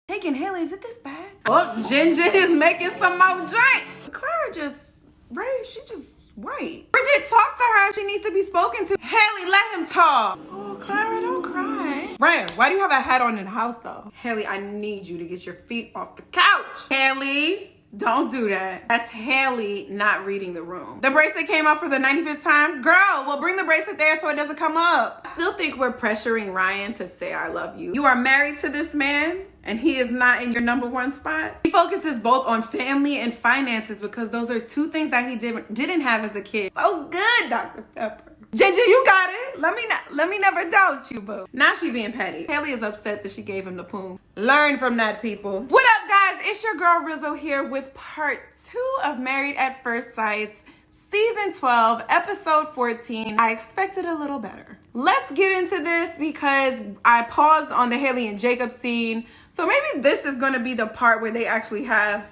Taking Haley, is it this bad? Oh, Ginger is making some more drinks. Clara just, right? She just white. Bridget, talk to her. She needs to be spoken to. Haley, let him talk. Oh, Clara, don't cry. Ryan, why do you have a hat on in the house though? Haley, I need you to get your feet off the couch. Haley. Don't do that. That's Haley not reading the room. The bracelet came up for the 95th time. Girl, we'll bring the bracelet there so it doesn't come up. I still think we're pressuring Ryan to say I love you. You are married to this man and he is not in your number one spot. He focuses both on family and finances because those are two things that he didn't have as a kid. So good, Dr. Pepper. Ginger, you got it. Let me never doubt you, boo. Now she being petty. Haley is upset that she gave him the poom. Learn from that, people. What up, guys? It's your girl Rizzo here with part 2 of Married at First Sight, season 12, episode 14. I expected a little better. Let's get into this because I paused on the Haley and Jacob scene. So maybe this is going to be the part where they actually have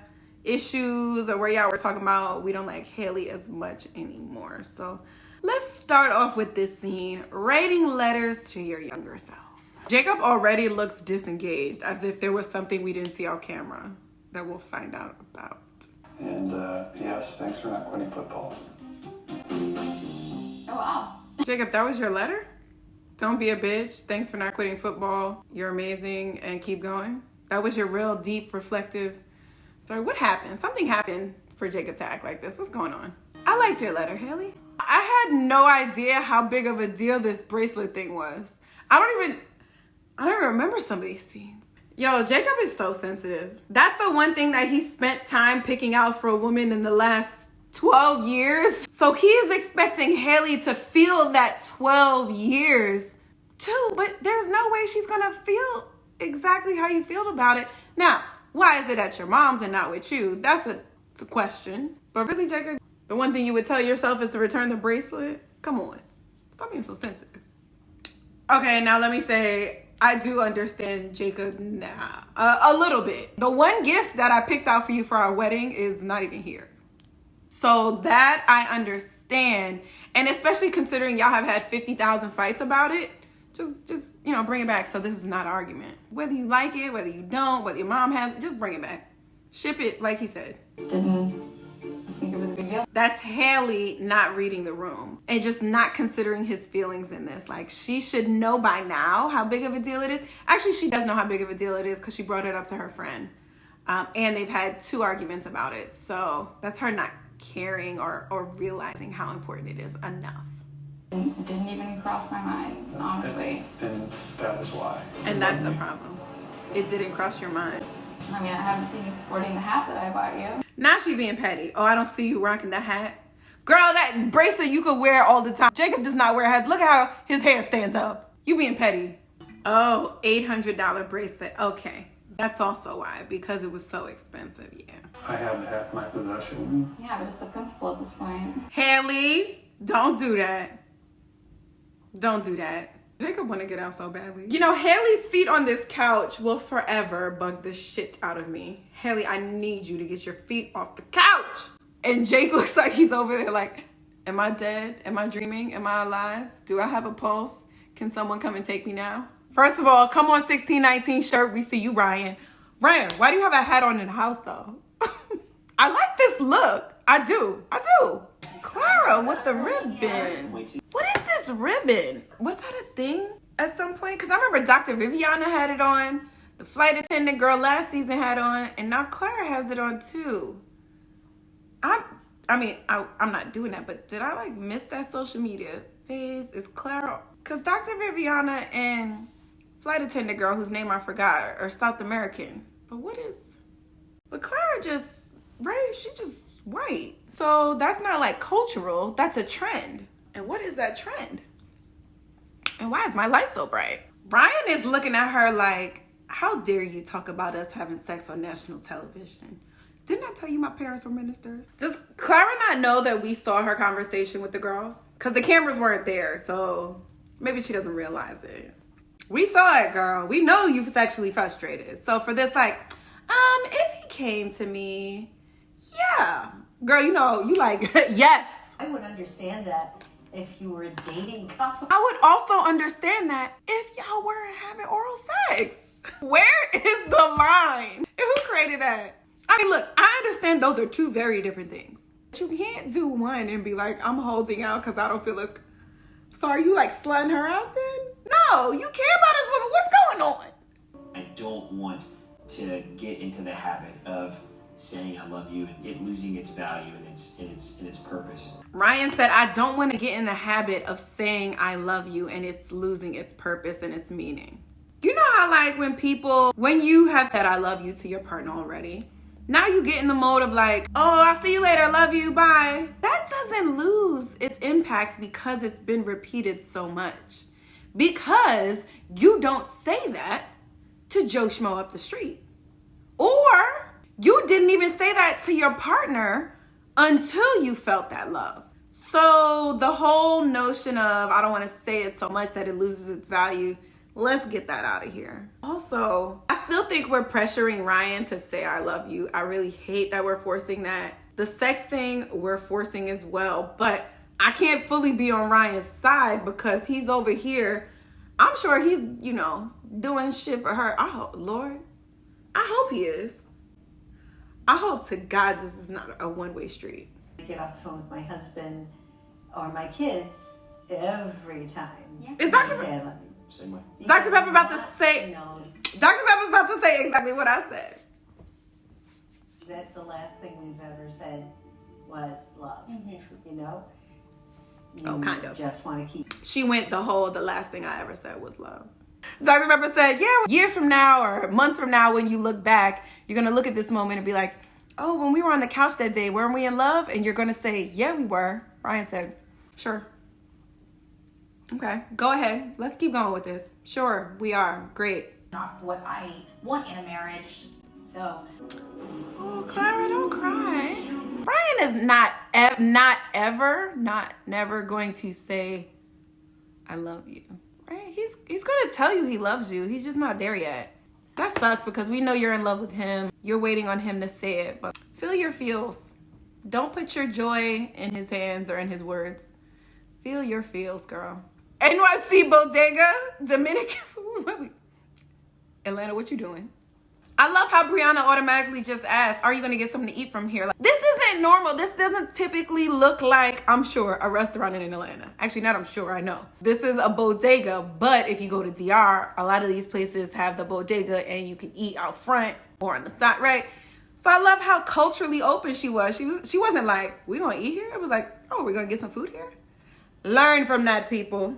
issues or where y'all were talking about we don't like Haley as much anymore. So let's start off with this scene, writing letters to your younger self. Jacob already looks disengaged, as if there was something we didn't see on camera that we'll find out about. And yes, thanks for not quitting football. Oh, wow. Jacob, that was your letter? Don't be a bitch. Thanks for not quitting football. You're amazing and keep going. That was your real deep, reflective. Sorry, what happened? Something happened for Jacob to act like this. What's going on? I liked your letter, Haley. I had no idea how big of a deal this bracelet thing was. I don't even remember some of these scenes. Yo, Jacob is so sensitive. That's the one thing that he spent time picking out for a woman in the last 12 years. So he is expecting Haley to feel that 12 years too, but there's no way she's gonna feel exactly how you feel about it. Now, why is it at your mom's and not with you? That's a question. But really, Jacob, the one thing you would tell yourself is to return the bracelet? Come on. Stop being so sensitive. Okay, now let me say, I do understand Jacob now. A little bit. The one gift that I picked out for you for our wedding is not even here. So that I understand. And especially considering y'all have had 50,000 fights about it, just bring it back so this is not an argument. Whether you like it, whether you don't, whether your mom has it, just bring it back. Ship it like he said. Didn't think it was a big deal. That's Haley not reading the room and just not considering his feelings in this. Like, she should know by now how big of a deal it is. Actually, she does know how big of a deal it is because she brought it up to her friend. And they've had 2 arguments about it. So that's her not caring or realizing how important it is enough. Didn't even cross my mind, honestly. And that is why. And that's the problem. It didn't cross your mind. I mean, I haven't seen you sporting the hat that I bought you. Now she being petty. Oh, I don't see you rocking the hat. Girl, that bracelet you could wear all the time. Jacob does not wear hats. Look at how his hair stands up. You being petty. Oh, $800 bracelet. Okay. That's also why, because it was so expensive, yeah. I have the hat in my possession. Yeah, but it's the principal at this point. Haley, don't do that. Don't do that. Jacob want to get out so badly. You know, Haley's feet on this couch will forever bug the shit out of me. Haley, I need you to get your feet off the couch. And Jake looks like he's over there like, am I dead? Am I dreaming? Am I alive? Do I have a pulse? Can someone come and take me now? First of all, come on 1619 shirt. We see you, Ryan. Ryan, why do you have a hat on in the house though? I like this look. I do. Clara with the ribbon. What is this ribbon? Was that a thing at some point? Because I remember Dr. Viviana had it on. The flight attendant girl last season had on. And now Clara has it on too. I'm not doing that. But did I like miss that social media phase? Is Clara... Because Dr. Viviana and flight attendant girl whose name I forgot are South American. But Clara just... Right? She just white. So that's not like cultural. That's a trend. And what is that trend? And why is my light so bright? Ryan is looking at her like, how dare you talk about us having sex on national television? Didn't I tell you my parents were ministers? Does Clara not know that we saw her conversation with the girls? Because the cameras weren't there, so maybe she doesn't realize it. We saw it, girl. We know you're sexually frustrated. So for this, like, if he came to me, yeah. Girl, you like, yes. I would understand that if you were a dating couple. I would also understand that if y'all were having oral sex. Where is the that. I mean, look, I understand those are two very different things. You can't do one and be like, I'm holding out because I don't feel as... So are you like slutting her out then? No, you care about this woman. What's going on? I don't want to get into the habit of saying I love you and it losing its value and its purpose. Ryan said, I don't want to get in the habit of saying I love you and it's losing its purpose and its meaning. You know how like when you have said I love you to your partner already, now you get in the mode of like, oh, I'll see you later, love you, bye. That doesn't lose its impact because it's been repeated so much. Because you don't say that to Joe Schmo up the street. Or you didn't even say that to your partner until you felt that love. So the whole notion of I don't want to say it so much that it loses its value, let's get that out of here. Also, I still think we're pressuring Ryan to say I love you. I really hate that we're forcing that. The sex thing we're forcing as well, but I can't fully be on Ryan's side because he's over here. I'm sure he's, doing shit for her. Lord, I hope he is. I hope to God this is not a one-way street. I get off the phone with my husband or my kids every time. Yeah. Is I Dr. say I love you. Same way. Dr. Pepper about to say, No, Dr. Pepper's about to say exactly what I said. that the last thing we've ever said was love. Oh, kind of. Just want to keep. She went the last thing I ever said was love. Dr. Pepper said, yeah, years from now or months from now when you look back, you're going to look at this moment and be like, oh, when we were on the couch that day, weren't we in love? And you're going to say, yeah, we were. Ryan said, sure. Okay, go ahead. Let's keep going with this. Sure, we are. Great. Not what I want in a marriage. So, Oh, Clara, don't cry. Ryan is never going to say, I love you. Right? He's going to tell you he loves you. He's just not there yet. That sucks because we know you're in love with him. You're waiting on him to say it. But feel your feels. Don't put your joy in his hands or in his words. Feel your feels, girl. NYC Bodega, Dominican food. Atlanta, what you doing? I love how Brianna automatically just asked, are you going to get something to eat from here? Like, this isn't normal. This doesn't typically look like, I'm sure, a restaurant in Atlanta. Actually, not I'm sure, I know. This is a bodega, but if you go to DR, a lot of these places have the bodega and you can eat out front or on the side, right? So I love how culturally open she was. She wasn't like, we going to eat here? It was like, oh, we're going to get some food here? Learn from that, people.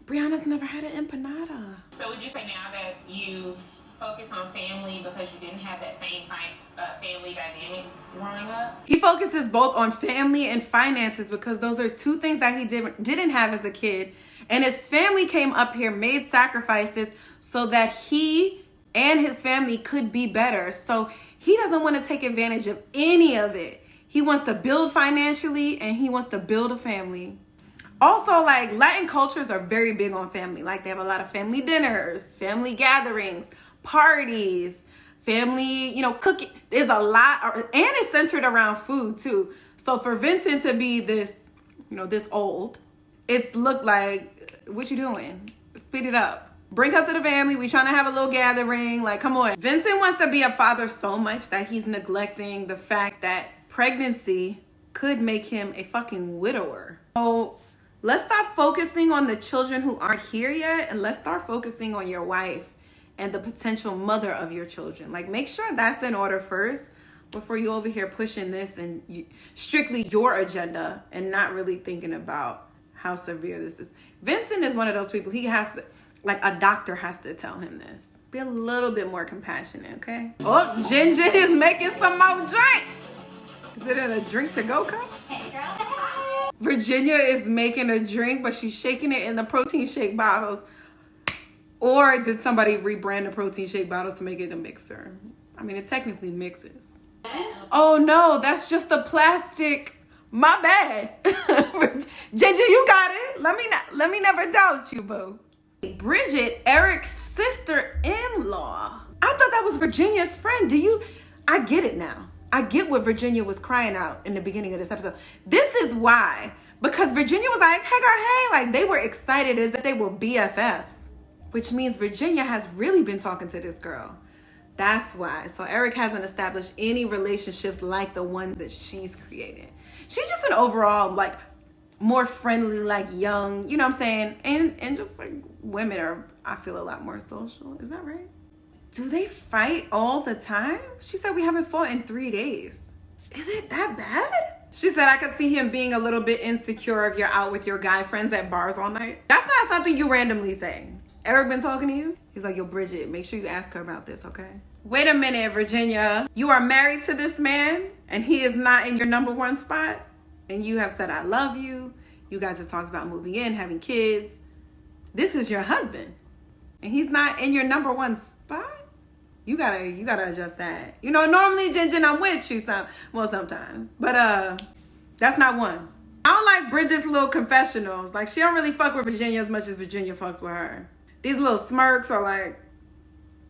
Brianna's never had an empanada. So would you say now that you focus on family because you didn't have that same family dynamic growing up? He focuses both on family and finances because those are two things that he didn't have as a kid. And his family came up here, made sacrifices so that he and his family could be better. So he doesn't want to take advantage of any of it. He wants to build financially and he wants to build a family. Also, like, Latin cultures are very big on family. Like, they have a lot of family dinners, family gatherings, parties, family, cooking. There's a lot, and it's centered around food too. So for Vincent to be this, this old, it's looked like, what you doing? Speed it up. Bring us to the family. We trying to have a little gathering. Like, come on. Vincent wants to be a father so much that he's neglecting the fact that pregnancy could make him a fucking widower. So let's stop focusing on the children who aren't here yet, and let's start focusing on your wife and the potential mother of your children. Like, make sure that's in order first before you over here pushing this and strictly your agenda and not really thinking about how severe this is. Vincent is one of those people, he has to, like, a doctor has to tell him this. Be a little bit more compassionate, okay? Oh, Jen is making some more drinks. Is it in a drink to go cup? hey girl. Virginia is making a drink, but she's shaking it in the protein shake bottles. Or did somebody rebrand the protein shake bottles to make it a mixer? I mean, it technically mixes. Oh no, that's just the plastic. My bad. Ginger, you got it. Let me never doubt you, boo. Bridget, Eric's sister-in-law. I thought that was Virginia's friend. I get it now. I get what Virginia was crying out in the beginning of this episode. This is why. Because Virginia was like, hey girl, hey. Like, they were excited as if they were BFFs. Which means Virginia has really been talking to this girl. That's why. So Eric hasn't established any relationships like the ones that she's created. She's just an overall, like, more friendly, like, young, you know what I'm saying? And just, like, women are, I feel, a lot more social. Is that right? Do they fight all the time? She said we haven't fought in 3 days. Is it that bad? She said, I could see him being a little bit insecure if you're out with your guy friends at bars all night. That's not something you randomly say. Eric been talking to you? He's like, yo, Bridget, make sure you ask her about this, okay? Wait a minute, Virginia. You are married to this man and he is not in your number one spot? And you have said, I love you. You guys have talked about moving in, having kids. This is your husband. And he's not in your number one spot? You gotta adjust that. You know, normally, Jen, I'm with you sometimes. But that's not one. I don't like Bridget's little confessionals. Like, she don't really fuck with Virginia as much as Virginia fucks with her. These little smirks are like,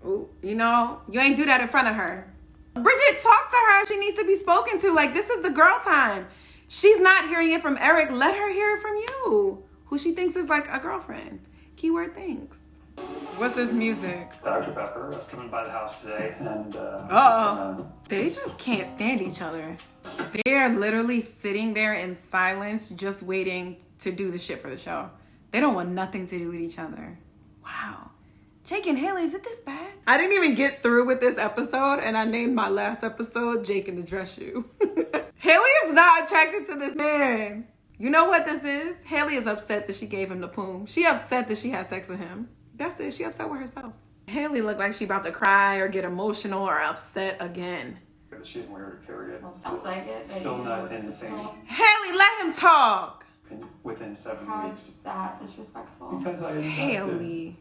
ooh, you know, you ain't do that in front of her. Bridget, talk to her. She needs to be spoken to. Like, this is the girl time. She's not hearing it from Eric. Let her hear it from you, who she thinks is like a girlfriend. Keyword thinks. What's this music? Dr. Pepper is coming by the house today, and They just can't stand each other. They're literally sitting there in silence, just waiting to do the shit for the show. They don't want nothing to do with each other. Wow. Jake and Haley, is it this bad? I didn't even get through with this episode, and I named my last episode Jake in the Dress Shoe. Haley is not attracted to this man. You know what this is? Haley is upset that she gave him the poom. She upset that she had sex with him. That's it. She upset with herself. Haley looked like she about to cry or get emotional or upset again. she didn't wear her period. Well, sounds like it. Still not in the same. Haley, let him talk. Within 7 How weeks. is that disrespectful? Because I invested. Haley.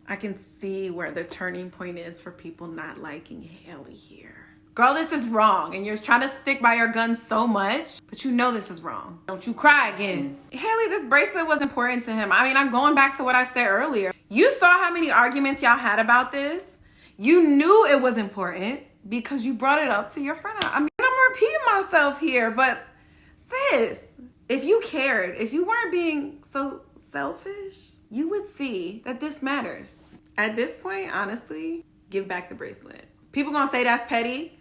I can see where the turning point is for people not liking Haley here. Girl, this is wrong. And you're trying to stick by your guns so much, but you know this is wrong. Don't you cry again. Haley, this bracelet was important to him. I mean, I'm going back to what I said earlier. You saw how many arguments y'all had about this. You knew it was important because you brought it up to your friend. I mean, I'm repeating myself here, but sis, if you cared, if you weren't being so selfish, you would see that this matters. At this point, honestly, give back the bracelet. People gonna say that's petty.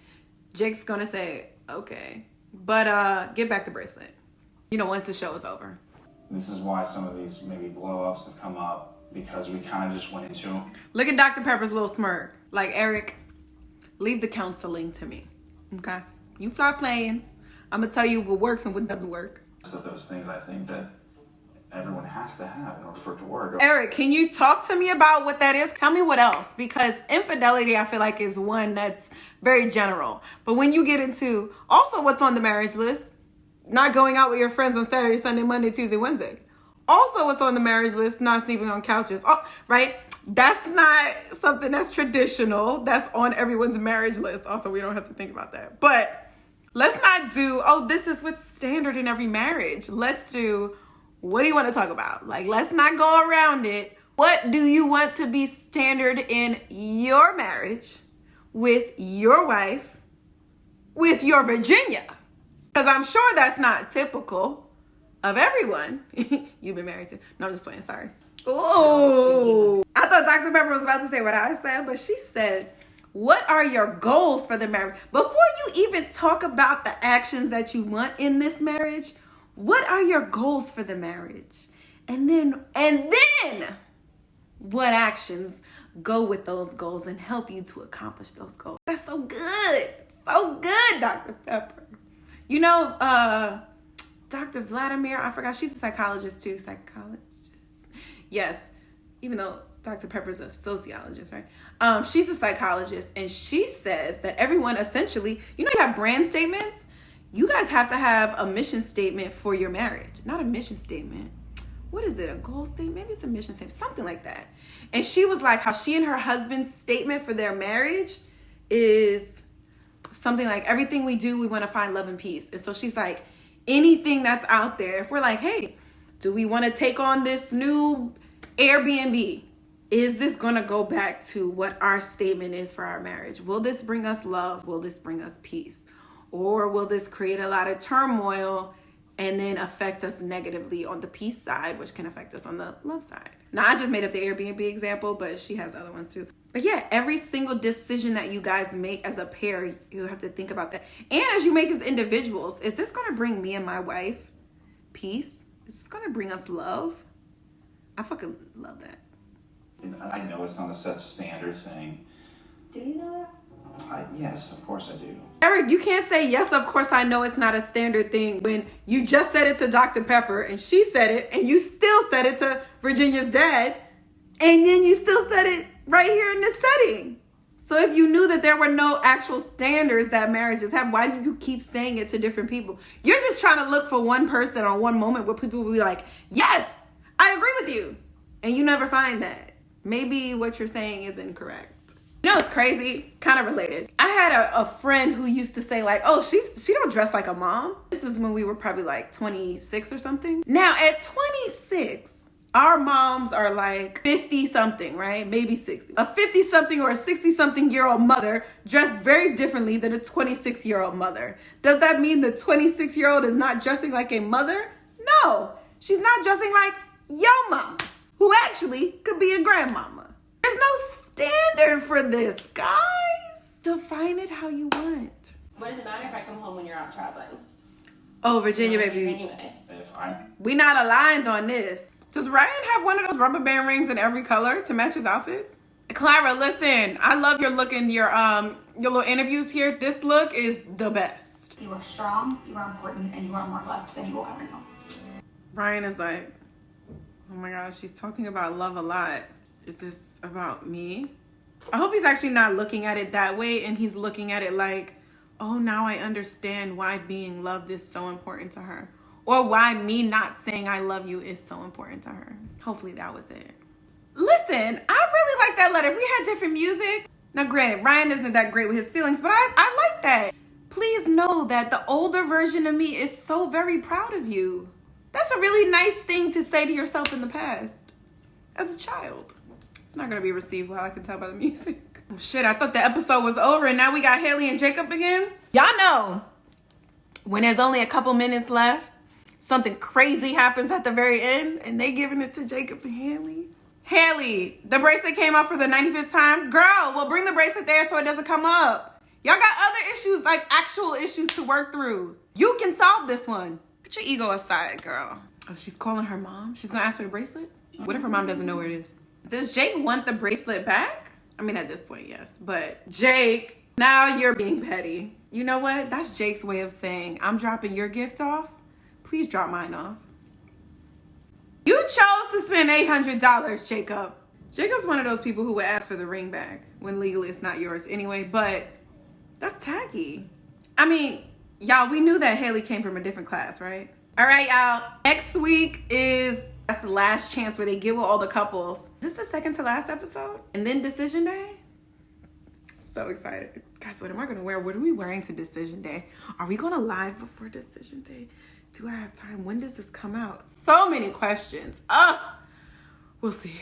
Jake's gonna say, okay. But give back the bracelet. You know, once the show is over. This is why some of these maybe blow-ups have come up, because we kind of just went into them. Look at Dr. Pepper's little smirk. Like, Eric, leave the counseling to me, okay? You fly planes. I'm gonna tell you what works and what doesn't work. So those things I think that everyone has to have in order for it to work. Eric, can you talk to me about what that is? Tell me what else, because infidelity, I feel like, is one that's very general. But when you get into also what's on the marriage list, not going out with your friends on Saturday, Sunday, Monday, Tuesday, Wednesday. Also what's on the marriage list, not sleeping on couches. Oh, right? That's not something that's traditional. That's on everyone's marriage list. Also, we don't have to think about that. But let's not do, oh, this is what's standard in every marriage. Let's do, what do you want to talk about? Like, let's not go around it. What do you want to be standard in your marriage with your wife, with your Virginia? Because I'm sure that's not typical of everyone you've been married to. No, I'm just playing, sorry. Ooh. I thought Dr. Pepper was about to say what I said, but she said, what are your goals for the marriage? Before you even talk about the actions that you want in this marriage, what are your goals for the marriage? And then what actions go with those goals and help you to accomplish those goals? That's so good. So good, Dr. Pepper. You know, Dr. Vladimir, I forgot, she's a psychologist too. Psychologist. Yes. Even though Dr. Pepper's a sociologist, right? She's a psychologist, and she says that everyone essentially, you know, you have brand statements. You guys have to have a mission statement for your marriage. Not a mission statement. What is it? A goal statement? Maybe it's a mission statement. Something like that. And she was like, how she and her husband's statement for their marriage is something like, everything we do, we want to find love and peace. And so she's like, anything that's out there, if we're like, hey, do we want to take on this new Airbnb? Is this going to go back to what our statement is for our marriage? Will this bring us love? Will this bring us peace? Or will this create a lot of turmoil and then affect us negatively on the peace side, which can affect us on the love side. Now, I just made up the Airbnb example, but she has other ones too. But yeah, every single decision that you guys make as a pair, you have to think about that. And as you make as individuals, is this going to bring me and my wife peace? Is this going to bring us love? I fucking love that. And I know it's not a set standard thing. Do you know that? Yes, of course I do. Eric, you can't say, yes, of course I know it's not a standard thing when you just said it to Dr. Pepper and she said it and you still said it to Virginia's dad and then you still said it right here in this setting. So if you knew that there were no actual standards that marriages have, why do you keep saying it to different people? You're just trying to look for one person or one moment where people will be like, yes, I agree with you. And you never find that. Maybe what you're saying is incorrect. You know, it's crazy, kind of related. I had a friend who used to say like, oh, she don't dress like a mom. This was when we were probably like 26 or something. Now at 26, our moms are like 50 something, right? Maybe 60. A 50 something or a 60 something year old mother dressed very differently than a 26-year-old mother. Does that mean the 26-year-old is not dressing like a mother? No, she's not dressing like your mama, who actually could be a grandmama. There's no standard for this, guys. Define it how you want. What does it matter if I come home when you're out traveling? Oh, Virginia, You're baby. anyway. We not aligned on this. Does Ryan have one of those rubber band rings in every color to match his outfits? Clara, listen, I love your look in your little interviews here. This look is the best. You are strong, you are important, and you are more loved than you will ever know. Ryan is like, oh my gosh, she's talking about love a lot. Is this about me? I hope he's actually not looking at it that way and he's looking at it like, oh, now I understand why being loved is so important to her. Or why me not saying I love you is so important to her. Hopefully that was it. Listen, I really like that letter. If we had different music. Now granted, Ryan isn't that great with his feelings, but I like that. Please know that the older version of me is so very proud of you. That's a really nice thing to say to yourself in the past as a child. It's not going to be received well, I can tell by the music. Oh, shit, I thought the episode was over and now we got Haley and Jacob again. Y'all know when there's only a couple minutes left, something crazy happens at the very end and they giving it to Jacob and Haley. Haley, the bracelet came up for the 95th time. Girl, we'll bring the bracelet there so it doesn't come up. Y'all got other issues, like actual issues to work through. You can solve this one. Put your ego aside, girl. Oh, she's calling her mom? She's going to ask for the bracelet? What if her mom doesn't know where it is? Does Jake want the bracelet back? I mean, at this point, yes. But Jake, now you're being petty. You know what? That's Jake's way of saying, I'm dropping your gift off. Please drop mine off. You chose to spend $800, Jacob. Jacob's one of those people who would ask for the ring back when legally it's not yours anyway, but that's tacky. I mean, y'all, we knew that Haley came from a different class, right? All right, y'all. Next week that's the last chance where they get with all the couples. Is this the second to last episode? And then Decision Day? So excited. Guys, what am I going to wear? What are we wearing to Decision Day? Are we going to live before Decision Day? Do I have time? When does this come out? So many questions. We'll see.